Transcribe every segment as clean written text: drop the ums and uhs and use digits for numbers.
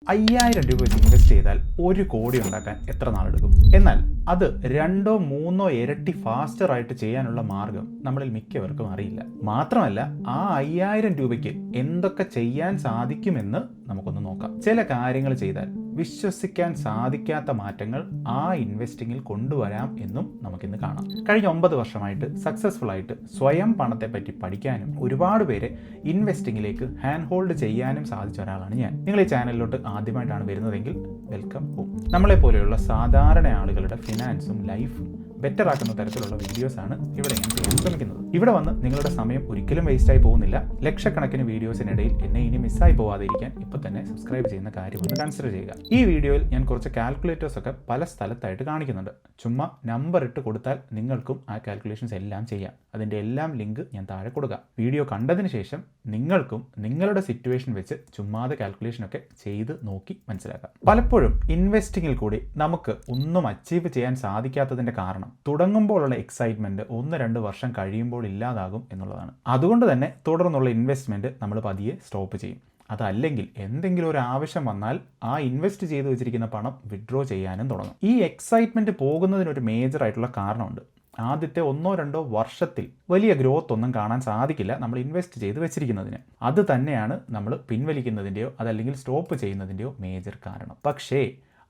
5000 രൂപ വെച്ച് ഇൻവെസ്റ്റ് ചെയ്താൽ 1 കോടി ഉണ്ടാക്കാൻ എത്ര നാളെടുക്കും? എന്നാൽ അത് 2 or 3 ഇരട്ടി ഫാസ്റ്റർ ആയിട്ട് ചെയ്യാനുള്ള മാർഗം നമ്മളിൽ മിക്കവർക്കും അറിയില്ല. മാത്രമല്ല ആ 5000 രൂപയ്ക്ക് എന്തൊക്കെ ചെയ്യാൻ സാധിക്കുമെന്ന് നമുക്കൊന്ന് നോക്കാം. ചില കാര്യങ്ങൾ ചെയ്താൽ വിശ്വസിക്കാൻ സാധിക്കാത്ത മാറ്റങ്ങൾ ആ ഇൻവെസ്റ്റിങ്ങിൽ കൊണ്ടുവരാം എന്നും നമുക്കിന്ന് കാണാം. കഴിഞ്ഞ 9 വർഷമായിട്ട് സക്സസ്ഫുൾ ആയിട്ട് സ്വയം പണത്തെ പറ്റി പഠിക്കാനും ഒരുപാട് പേരെ ഇൻവെസ്റ്റിങ്ങിലേക്ക് ഹാൻഡ് ഹോൾഡ് ചെയ്യാനും സാധിച്ച ഒരാളാണ് ഞാൻ. നിങ്ങൾ ഈ ചാനലിലോട്ട് ആദ്യമായിട്ടാണ് വരുന്നതെങ്കിൽ വെൽക്കം ഹോം. നമ്മളെ പോലെയുള്ള സാധാരണ ആളുകളുടെ ഫിനാൻസും ലൈഫും ബെറ്റർ ആക്കുന്ന തരത്തിലുള്ള വീഡിയോസാണ് ഇവിടെ ഞാൻ ചെയ്യാൻ ശ്രമിക്കുന്നത്. ഇവിടെ വന്ന് നിങ്ങളുടെ സമയം ഒരിക്കലും വേസ്റ്റായി പോകുന്നില്ല. ലക്ഷക്കണക്കിന് വീഡിയോസിനിടയിൽ എന്നെ ഇനി മിസ്സായി പോവാതിരിക്കാൻ ഇപ്പോൾ തന്നെ സബ്സ്ക്രൈബ് ചെയ്യുന്ന കാര്യം ഒന്ന് കൺസിഡർ ചെയ്യുക. ഈ വീഡിയോയിൽ ഞാൻ കുറച്ച് കാൽക്കുലേറ്റേഴ്സ് ഒക്കെ പല സ്ഥലത്തായിട്ട് കാണിക്കുന്നുണ്ട്. ചുമ്മാ നമ്പർ ഇട്ട് കൊടുത്താൽ നിങ്ങൾക്കും ആ കാൽക്കുലേഷൻസ് എല്ലാം ചെയ്യാം. അതിൻ്റെ എല്ലാം ലിങ്ക് ഞാൻ താഴെ കൊടുക്കാം. വീഡിയോ കണ്ടതിന് ശേഷം നിങ്ങൾക്കും നിങ്ങളുടെ സിറ്റുവേഷൻ വെച്ച് ചുമ്മാതെ കാൽക്കുലേഷനൊക്കെ ചെയ്ത് നോക്കി മനസ്സിലാക്കാം. പലപ്പോഴും ഇൻവെസ്റ്റിങ്ങിൽ കൂടി നമുക്ക് ഒന്നും അച്ചീവ് ചെയ്യാൻ സാധിക്കാത്തതിൻ്റെ കാരണം തുടങ്ങുമ്പോഴുള്ള എക്സൈറ്റ്മെന്റ് 1-2 വർഷം കഴിയുമ്പോൾ ഇല്ലാതാകും എന്നുള്ളതാണ്. അതുകൊണ്ട് തന്നെ തുടർന്നുള്ള ഇൻവെസ്റ്റ്മെന്റ് നമ്മൾ പതിയെ സ്റ്റോപ്പ് ചെയ്യും. അതല്ലെങ്കിൽ എന്തെങ്കിലും ഒരു ആവശ്യം വന്നാൽ ആ ഇൻവെസ്റ്റ് ചെയ്ത് വെച്ചിരിക്കുന്ന പണം വിഡ്രോ ചെയ്യാനും തുടങ്ങും. ഈ എക്സൈറ്റ്മെന്റ് പോകുന്നതിനൊരു മേജർ ആയിട്ടുള്ള കാരണമുണ്ട്. ആദ്യത്തെ 1-2 വർഷത്തിൽ വലിയ ഗ്രോത്ത് ഒന്നും കാണാൻ സാധിക്കില്ല നമ്മൾ ഇൻവെസ്റ്റ് ചെയ്ത് വെച്ചിരിക്കുന്നതിന്. അത് തന്നെയാണ് നമ്മൾ പിൻവലിക്കുന്നതിൻ്റെയോ അതല്ലെങ്കിൽ സ്റ്റോപ്പ് ചെയ്യുന്നതിൻ്റെയോ മേജർ കാരണം. പക്ഷേ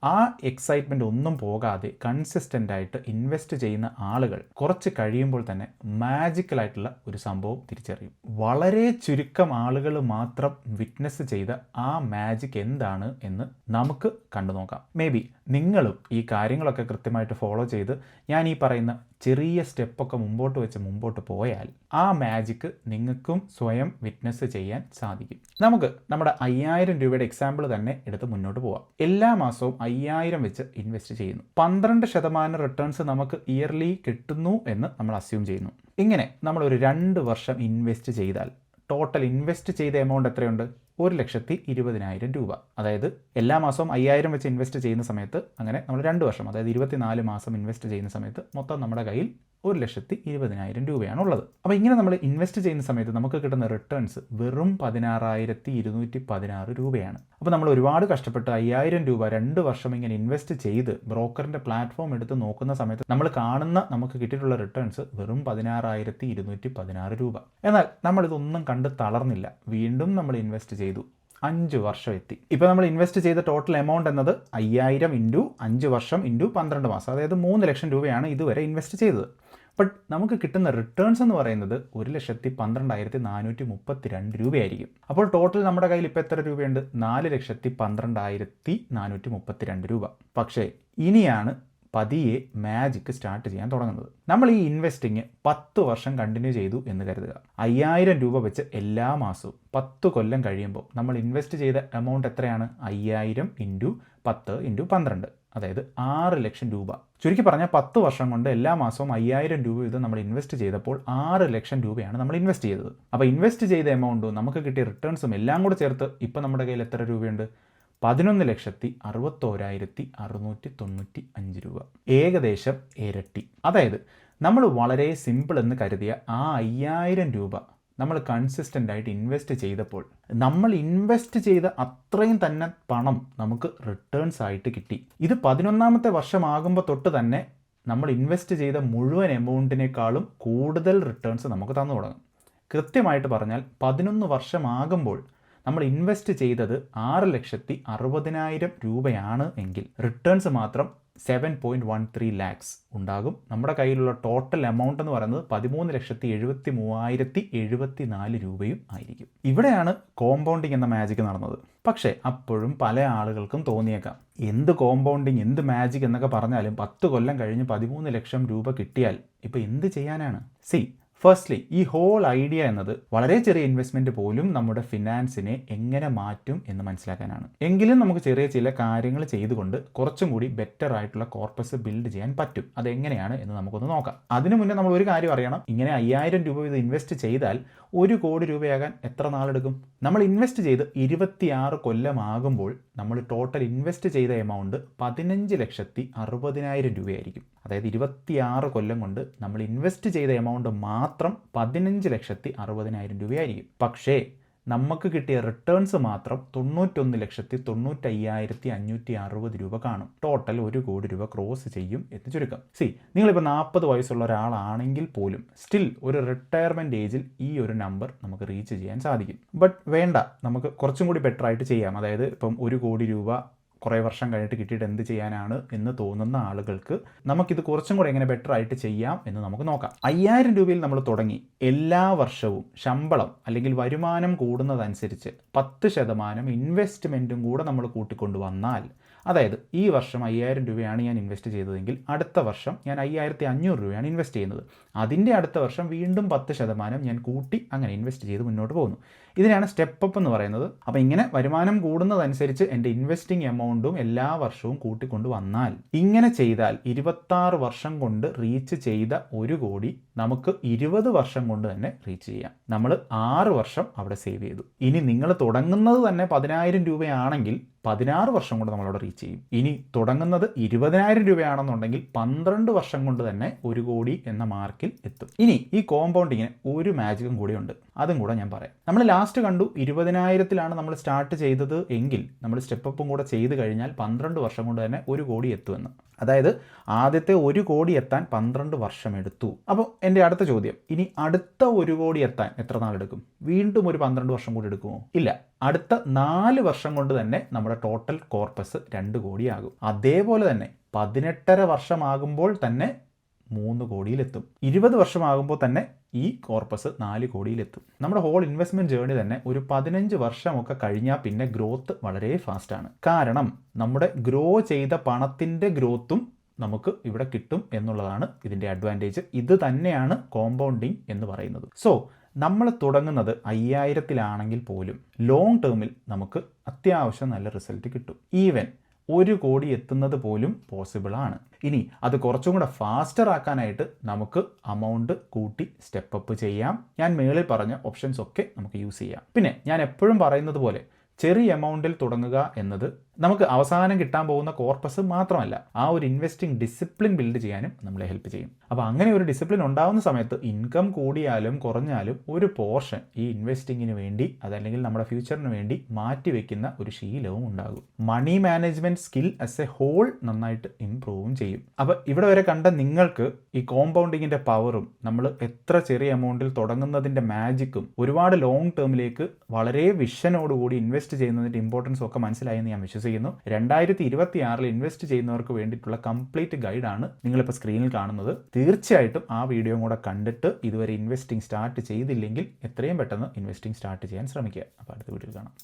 ആ എക്സൈറ്റ്മെൻ്റ് ഒന്നും പോകാതെ കൺസിസ്റ്റൻ്റ് ആയിട്ട് ഇൻവെസ്റ്റ് ചെയ്യുന്ന ആളുകൾ കുറച്ച് കഴിയുമ്പോൾ തന്നെ മാജിക്കലായിട്ടുള്ള ഒരു സംഭവം തിരിച്ചറിയും. വളരെ ചുരുക്കം ആളുകൾ മാത്രം വിറ്റ്നസ് ചെയ്ത ആ മാജിക് എന്താണ് എന്ന് നമുക്ക് കണ്ടു നോക്കാം. മേ ബി നിങ്ങളും ഈ കാര്യങ്ങളൊക്കെ കൃത്യമായിട്ട് ഫോളോ ചെയ്ത് ഞാൻ ഈ പറയുന്ന ചെറിയ സ്റ്റെപ്പൊക്കെ മുമ്പോട്ട് വെച്ച് മുമ്പോട്ട് പോയാൽ ആ മാജിക്ക് നിങ്ങൾക്കും സ്വയം വിറ്റ്നസ് ചെയ്യാൻ സാധിക്കും. നമുക്ക് നമ്മുടെ 5000 രൂപയുടെ എക്സാമ്പിൾ തന്നെ എടുത്ത് മുന്നോട്ട് പോവാം. എല്ലാ മാസവും 5000 വെച്ച് ഇൻവെസ്റ്റ് ചെയ്യുന്നു. 12% റിട്ടേൺസ് നമുക്ക് ഇയർലി കിട്ടുന്നു എന്ന് നമ്മൾ അസ്യൂം ചെയ്യുന്നു. ഇങ്ങനെ നമ്മൾ ഒരു 2 വർഷം ഇൻവെസ്റ്റ് ചെയ്താൽ ടോട്ടൽ ഇൻവെസ്റ്റ് ചെയ്ത എമൗണ്ട് എത്രയുണ്ട്? 1,20,000 രൂപ. അതായത് എല്ലാ മാസവും 5000 വെച്ച് ഇൻവെസ്റ്റ് ചെയ്യുന്ന സമയത്ത് അങ്ങനെ നമ്മൾ 2 വർഷം അതായത് 24 മാസം ഇൻവെസ്റ്റ് ചെയ്യുന്ന സമയത്ത് മൊത്തം നമ്മുടെ കയ്യിൽ 1,20,000 രൂപയാണ് ഉള്ളത്. അപ്പോൾ ഇങ്ങനെ നമ്മൾ ഇൻവെസ്റ്റ് ചെയ്യുന്ന സമയത്ത് നമുക്ക് കിട്ടുന്ന റിട്ടേൺസ് വെറും 16,216 രൂപയാണ്. അപ്പോൾ നമ്മൾ ഒരുപാട് കഷ്ടപ്പെട്ട് 5000 രൂപ 2 വർഷം ഇങ്ങനെ ഇൻവെസ്റ്റ് ചെയ്ത് ബ്രോക്കറിൻ്റെ പ്ലാറ്റ്ഫോം എടുത്ത് നോക്കുന്ന സമയത്ത് നമ്മൾ കാണുന്ന നമുക്ക് കിട്ടിയിട്ടുള്ള റിട്ടേൺസ് വെറും 16,216 രൂപ. എന്നാൽ നമ്മളിതൊന്നും കണ്ട് തളർന്നില്ല. വീണ്ടും നമ്മൾ ഇൻവെസ്റ്റ് ചെയ്തു. 5 വർഷം എത്തി. ഇപ്പോൾ നമ്മൾ ഇൻവെസ്റ്റ് ചെയ്ത ടോട്ടൽ എമൗണ്ട് എന്നത് 5000 ഇൻറ്റു 5 വർഷം ഇൻറ്റു 12 മാസം, അതായത് 3 ലക്ഷം രൂപയാണ് ഇതുവരെ ഇൻവെസ്റ്റ് ചെയ്തത്. ബട്ട് നമുക്ക് കിട്ടുന്ന റിട്ടേൺസ് എന്ന് പറയുന്നത് 1,12,432 രൂപയായിരിക്കും. അപ്പോൾ ടോട്ടൽ നമ്മുടെ കയ്യിൽ ഇപ്പോൾ എത്ര രൂപയുണ്ട്? 4,12,432 രൂപ. പക്ഷേ ഇനിയാണ് പതിയെ മാജിക്ക് സ്റ്റാർട്ട് ചെയ്യാൻ തുടങ്ങുന്നത്. നമ്മൾ ഈ ഇൻവെസ്റ്റിങ് 10 വർഷം കണ്ടിന്യൂ ചെയ്തു എന്ന് കരുതുക. 5000 രൂപ വെച്ച് എല്ലാ മാസവും 10 കൊല്ലം കഴിയുമ്പോൾ നമ്മൾ ഇൻവെസ്റ്റ് ചെയ്ത എമൗണ്ട് എത്രയാണ്? 5000 ഇൻറ്റു 10 ഇൻറ്റു 12, അതായത് 6 ലക്ഷം രൂപ. ചുരുക്കി പറഞ്ഞാൽ 10 വർഷം കൊണ്ട് എല്ലാ മാസവും 5000 രൂപ ഇത് നമ്മൾ ഇൻവെസ്റ്റ് ചെയ്തപ്പോൾ 6 ലക്ഷം രൂപയാണ് നമ്മൾ ഇൻവെസ്റ്റ് ചെയ്തത്. അപ്പോൾ ഇൻവെസ്റ്റ് ചെയ്ത എമൗണ്ടും നമുക്ക് കിട്ടിയ റിട്ടേൺസും എല്ലാം കൂടെ ചേർത്ത് ഇപ്പോൾ നമ്മുടെ കയ്യിൽ എത്ര രൂപയുണ്ട്? 11,61,695 രൂപ. ഏകദേശം ഇരട്ടി. അതായത് നമ്മൾ വളരെ സിമ്പിൾ എന്ന് കരുതിയ ആ 5000 രൂപ നമ്മൾ കൺസിസ്റ്റൻ്റ് ആയിട്ട് ഇൻവെസ്റ്റ് ചെയ്തപ്പോൾ നമ്മൾ ഇൻവെസ്റ്റ് ചെയ്ത അത്രയും തന്നെ പണം നമുക്ക് റിട്ടേൺസ് ആയിട്ട് കിട്ടി. ഇത് 11ാമത്തെ വർഷമാകുമ്പോൾ തൊട്ട് തന്നെ നമ്മൾ ഇൻവെസ്റ്റ് ചെയ്ത മുഴുവൻ എമൗണ്ടിനേക്കാളും കൂടുതൽ റിട്ടേൺസ് നമുക്ക് തന്നു തുടങ്ങും. കൃത്യമായിട്ട് പറഞ്ഞാൽ 11 വർഷമാകുമ്പോൾ നമ്മൾ ഇൻവെസ്റ്റ് ചെയ്തത് 6,60,000 രൂപയാണ് എങ്കിൽ റിട്ടേൺസ് മാത്രം 7.13 lakhs ഉണ്ടാകും. നമ്മുടെ കയ്യിലുള്ള ടോട്ടൽ എമൗണ്ട് എന്ന് പറയുന്നത് 13,73,074 രൂപയും ആയിരിക്കും. ഇവിടെയാണ് കോമ്പൗണ്ടിങ് എന്ന മാജിക് നടന്നത്. പക്ഷേ അപ്പോഴും പല ആളുകൾക്കും തോന്നിയേക്കാം, എന്ത് കോമ്പൗണ്ടിങ്, എന്ത് മാജിക് എന്നൊക്കെ പറഞ്ഞാലും 10 കൊല്ലം കഴിഞ്ഞ് 13 ലക്ഷം രൂപ കിട്ടിയാൽ ഇപ്പോൾ എന്ത് ചെയ്യാനാണ്? ഫസ്റ്റ്ലി ഈ ഹോൾ ഐഡിയ എന്നത് വളരെ ചെറിയ ഇൻവെസ്റ്റ്മെൻറ്റ് പോലും നമ്മുടെ ഫിനാൻസിനെ എങ്ങനെ മാറ്റും എന്ന് മനസ്സിലാക്കാനാണ്. എങ്കിലും നമുക്ക് ചെറിയ ചില കാര്യങ്ങൾ ചെയ്തുകൊണ്ട് കുറച്ചും കൂടി ബെറ്റർ ആയിട്ടുള്ള കോർപ്പസ് ബിൽഡ് ചെയ്യാൻ പറ്റും. അതെങ്ങനെയാണ് എന്ന് നമുക്കൊന്ന് നോക്കാം. അതിനു മുന്നേ നമ്മൾ ഒരു കാര്യം അറിയണം. ഇങ്ങനെ 5000 രൂപ ഇത് ഇൻവെസ്റ്റ് ചെയ്താൽ 1 കോടി രൂപയാകാൻ എത്ര നാളെടുക്കും? നമ്മൾ ഇൻവെസ്റ്റ് ചെയ്ത് 26 കൊല്ലമാകുമ്പോൾ നമ്മൾ ടോട്ടൽ ഇൻവെസ്റ്റ് ചെയ്ത എമൗണ്ട് 15,60,000 രൂപയായിരിക്കും. അതായത് 26 കൊല്ലം കൊണ്ട് നമ്മൾ ഇൻവെസ്റ്റ് ചെയ്ത എമൗണ്ട് മാത്രം 15,60,000 രൂപയായിരിക്കും. പക്ഷേ നമുക്ക് കിട്ടിയ റിട്ടേൺസ് മാത്രം 91,95,560 രൂപ കാണും. ടോട്ടൽ 1 കോടി രൂപ ക്രോസ് ചെയ്യും എന്ന് ചുരുക്കം. നിങ്ങളിപ്പോൾ 40 വയസ്സുള്ള ഒരാളാണെങ്കിൽ പോലും സ്റ്റിൽ ഒരു റിട്ടയർമെൻറ്റ് ഏജിൽ ഈ ഒരു നമ്പർ നമുക്ക് റീച്ച് ചെയ്യാൻ സാധിക്കും. ബട്ട് വേണ്ട, നമുക്ക് കുറച്ചും കൂടി ബെറ്റർ ആയിട്ട് ചെയ്യാം. അതായത് ഇപ്പം 1 കോടി രൂപ കുറേ വർഷം കഴിഞ്ഞിട്ട് കിട്ടിയിട്ട് എന്ത് ചെയ്യാനാണ് എന്ന് തോന്നുന്ന ആളുകൾക്ക് നമുക്കിത് കുറച്ചും കൂടെ എങ്ങനെ ബെറ്റർ ആയിട്ട് ചെയ്യാം എന്ന് നമുക്ക് നോക്കാം. 5000 രൂപയിൽ നമ്മൾ തുടങ്ങി എല്ലാ വർഷവും ശമ്പളം അല്ലെങ്കിൽ വരുമാനം കൂടുന്നതനുസരിച്ച് 10% ഇൻവെസ്റ്റ്മെൻറ്റും കൂടെ നമ്മൾ കൂട്ടിക്കൊണ്ട് വന്നാൽ, അതായത് ഈ വർഷം 5000 രൂപയാണ് ഞാൻ ഇൻവെസ്റ്റ് ചെയ്തതെങ്കിൽ അടുത്ത വർഷം ഞാൻ 5500 രൂപയാണ് ഇൻവെസ്റ്റ് ചെയ്യുന്നത്. അതിൻ്റെ അടുത്ത വർഷം വീണ്ടും 10% ഞാൻ കൂട്ടി അങ്ങനെ ഇൻവെസ്റ്റ് ചെയ്ത് മുന്നോട്ട് പോകുന്നു. ഇതിനാണ് സ്റ്റെപ്പ് അപ്പ് എന്ന് പറയുന്നത്. അപ്പോൾ ഇങ്ങനെ വരുമാനം കൂടുന്നതനുസരിച്ച് എൻ്റെ ഇൻവെസ്റ്റിംഗ് എമൗണ്ടും എല്ലാ വർഷവും കൂട്ടിക്കൊണ്ട് വന്നാൽ, ഇങ്ങനെ ചെയ്താൽ 26 വർഷം കൊണ്ട് റീച്ച് ചെയ്ത 1 കോടി നമുക്ക് 20 വർഷം കൊണ്ട് തന്നെ റീച്ച് ചെയ്യാം. നമ്മൾ 6 വർഷം അവിടെ സേവ് ചെയ്തു. ഇനി നിങ്ങൾ തുടങ്ങുന്നത് തന്നെ 10,000 രൂപയാണെങ്കിൽ 16 വർഷം കൊണ്ട് നമ്മളവിടെ റീച്ച് ചെയ്യും. ഇനി തുടങ്ങുന്നത് 20,000 രൂപയാണെന്നുണ്ടെങ്കിൽ 12 വർഷം കൊണ്ട് തന്നെ 1 കോടി എന്ന മാർക്കിൽ എത്തും. ഇനി ഈ കോമ്പൗണ്ടിങ്ങിന് ഒരു മാജിക്കും കൂടി ഉണ്ട്, അതും കൂടെ ഞാൻ പറയാം. നമ്മൾ ലാസ്റ്റ് കണ്ടു 20,000-ലാണ് നമ്മൾ സ്റ്റാർട്ട് ചെയ്തത് എങ്കിൽ നമ്മൾ സ്റ്റെപ്പ് അപ്പും കൂടെ ചെയ്ത് കഴിഞ്ഞാൽ 12 വർഷം കൊണ്ട് തന്നെ 1 കോടി എത്തുമെന്ന്. അതായത് ആദ്യത്തെ 1 കോടി എത്താൻ 12 വർഷം എടുത്തു. അപ്പോൾ എൻ്റെ അടുത്ത ചോദ്യം, ഇനി അടുത്ത 1 കോടി എത്താൻ എത്ര നാളെടുക്കും? വീണ്ടും ഒരു 12 വർഷം കൂടി എടുക്കുമോ? ഇല്ല, അടുത്ത 4 വർഷം കൊണ്ട് തന്നെ നമ്മുടെ ടോട്ടൽ കോർപ്പസ് 2 കോടിയാകും. അതേപോലെ തന്നെ 18.5 വർഷമാകുമ്പോൾ തന്നെ 3 കോടിയിലെത്തും. 20 വർഷമാകുമ്പോൾ തന്നെ ഈ കോർപ്പസ് 4 കോടിയിലെത്തും. നമ്മുടെ ഹോൾ ഇൻവെസ്റ്റ്മെൻറ്റ് ജേർണി തന്നെ ഒരു 15 വർഷമൊക്കെ കഴിഞ്ഞാൽ പിന്നെ ഗ്രോത്ത് വളരെ ഫാസ്റ്റാണ്. കാരണം നമ്മുടെ ഗ്രോ ചെയ്ത പണത്തിൻ്റെ ഗ്രോത്തും നമുക്ക് ഇവിടെ കിട്ടും എന്നുള്ളതാണ് ഇതിൻ്റെ അഡ്വാൻറ്റേജ്. ഇത് തന്നെയാണ് കോമ്പൗണ്ടിങ് എന്ന് പറയുന്നത്. സോ നമ്മൾ തുടങ്ങുന്നത് 5000-ലാണെങ്കിൽ പോലും ലോങ് ടേമിൽ നമുക്ക് അത്യാവശ്യം നല്ല റിസൾട്ട് കിട്ടും. ഈവൻ 1 കോടി എത്തുന്നത് പോലും പോസിബിളാണ്. ഇനി അത് കുറച്ചും കൂടെ ഫാസ്റ്റർ ആക്കാനായിട്ട് നമുക്ക് അമൗണ്ട് കൂട്ടി സ്റ്റെപ്പ് അപ്പ് ചെയ്യാം. ഞാൻ മേളിൽ പറഞ്ഞ ഓപ്ഷൻസ് ഒക്കെ നമുക്ക് യൂസ് ചെയ്യാം. പിന്നെ ഞാൻ എപ്പോഴും പറയുന്നത് പോലെ ചെറിയ എമൗണ്ടിൽ തുടങ്ങുക എന്നത് നമുക്ക് അവസാനം കിട്ടാൻ പോകുന്ന കോർപ്പസ് മാത്രമല്ല, ആ ഒരു ഇൻവെസ്റ്റിംഗ് ഡിസിപ്ലിൻ ബിൽഡ് ചെയ്യാനും നമ്മളെ ഹെൽപ്പ് ചെയ്യും. അപ്പോൾ അങ്ങനെ ഒരു ഡിസിപ്ലിൻ ഉണ്ടാകുന്ന സമയത്ത് ഇൻകം കൂടിയാലും കുറഞ്ഞാലും ഒരു പോർഷൻ ഈ ഇൻവെസ്റ്റിങ്ങിന് വേണ്ടി, അതല്ലെങ്കിൽ നമ്മുടെ ഫ്യൂച്ചറിന് വേണ്ടി മാറ്റി വെക്കുന്ന ഒരു ശീലവും ഉണ്ടാകും. Money management skill as a whole നന്നായിട്ട് ഇംപ്രൂവും ചെയ്യും. അപ്പോൾ ഇവിടെ വരെ കണ്ട നിങ്ങൾക്ക് ഈ കോമ്പൗണ്ടിങ്ങിൻ്റെ പവറും നമ്മൾ എത്ര ചെറിയ എമൗണ്ടിൽ തുടങ്ങുന്നതിൻ്റെ മാജിക്കും ഒരുപാട് ലോങ് ടേമിലേക്ക് വളരെ വിഷനോടുകൂടി ഇൻവെസ്റ്റ് ചെയ്യുന്നതിൻ്റെ ഇമ്പോർട്ടൻസും ഒക്കെ മനസ്സിലായെന്ന് ഞാൻ വിശ്വസിക്കുന്നു. 2026 ഇൻവെസ്റ്റ് ചെയ്യുന്നവർക്ക് വേണ്ടിയിട്ടുള്ള കംപ്ലീറ്റ് ഗൈഡാണ് നിങ്ങളിപ്പോൾ സ്ക്രീനിൽ കാണുന്നത്. തീർച്ചയായിട്ടും ആ വീഡിയോ കൂടെ കണ്ടിട്ട് ഇതുവരെ ഇൻവെസ്റ്റിംഗ് സ്റ്റാർട്ട് ചെയ്തില്ലെങ്കിൽ എത്രയും പെട്ടെന്ന് ഇൻവെസ്റ്റിംഗ് സ്റ്റാർട്ട് ചെയ്യാൻ ശ്രമിക്കുക. അപ്പോൾ അടുത്ത വീഡിയോയിൽ കാണാം.